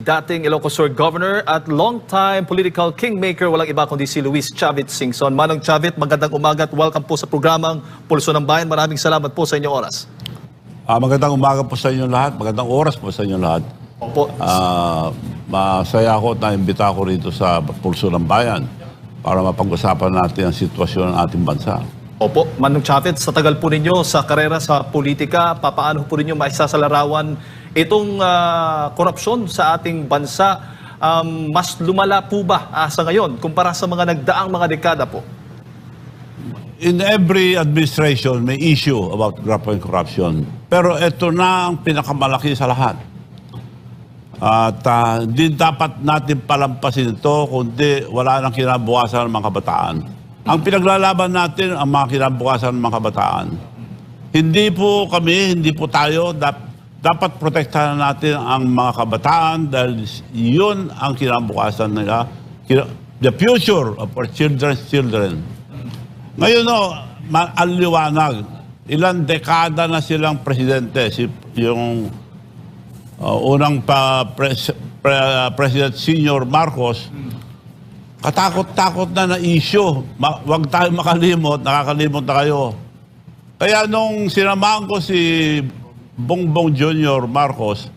Dating Ilocos Sur Governor at long-time political kingmaker, walang iba kundi si Luis Chavit Singson. Manong Chavit, magandang umaga at welcome po sa programang Pulso ng Bayan. Maraming salamat po sa inyong oras. Magandang umaga po sa inyo lahat. Magandang oras po sa inyo lahat. Opo. Masaya ako at naimbita ako rito sa Pulso ng Bayan para mapag-usapan natin ang sitwasyon ng ating bansa. Opo, Manong Chavit, sa tagal po ninyo sa karera sa politika, papaano po ninyo maisasalarawan itong korupsyon sa ating bansa? Mas lumala po ba sa ngayon kumpara sa mga nagdaang mga dekada po? In every administration, may issue about grappling corruption. Pero ito na ang pinakamalaki sa lahat. At hindi dapat natin palampasin ito kundi wala nang kinabukasan ng mga kabataan. Ang pinaglalaban natin ang mga kinabukasan ng mga kabataan. Hindi po kami, hindi po tayo, dapat protektahan natin ang mga kabataan dahil yun ang kinabukasan nila, the future of our children's children. Ngayon ang liwanag, ilang dekada na silang presidente, yung unang President Senior Marcos, katakot-takot na issue. Huwag tayo makalimot, nakakalimot na kayo. Kaya nung sinamahan ko si Bongbong Jr. Marcos,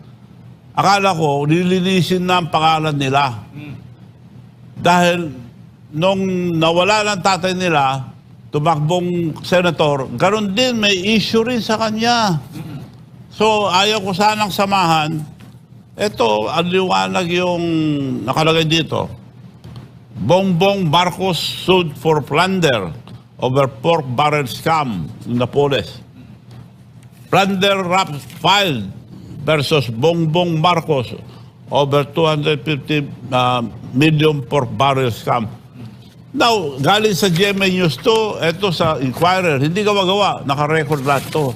akala ko nilinisin na ang pangalan nila. Dahil nung nawala ng tatay nila, tumakbong senator, ganoon din may issue rin sa kanya. So ayaw ko sanang samahan. Ito, ang liwanag yung nakalagay dito. Bongbong Marcos sued for plunder over pork barrel scam in Napoles. Plunder rap filed versus Bongbong Marcos over 250 million pork barrel scam. Now, galing sa GMA News to, ito sa Inquirer, hindi gawa-gawa, naka-record lahat to.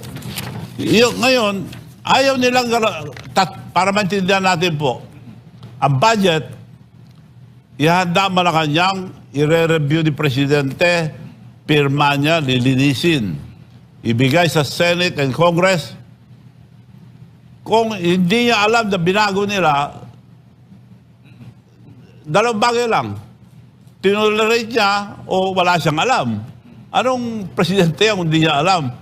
Ngayon, ayaw nilang, para maintindihan natin po, ang budget, ihanda Malacanang, ire-review ni Presidente, pirma niya, lilinisin. Ibigay sa Senate and Congress. Kung hindi niya alam na binago nila, dalawang bagay lang. Tinolerate niya o wala siyang alam. Anong presidente ang hindi niya alam?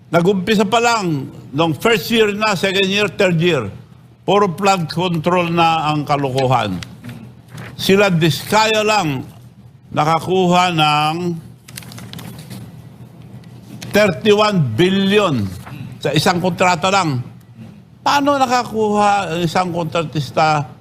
Nag-umpisa pa lang, nung first year na, second year, third year, puro flood control na ang kalokohan. Sila diskaya lang nakakuha ng 31 billion sa isang kontrata lang. Paano nakakuha ang isang kontratista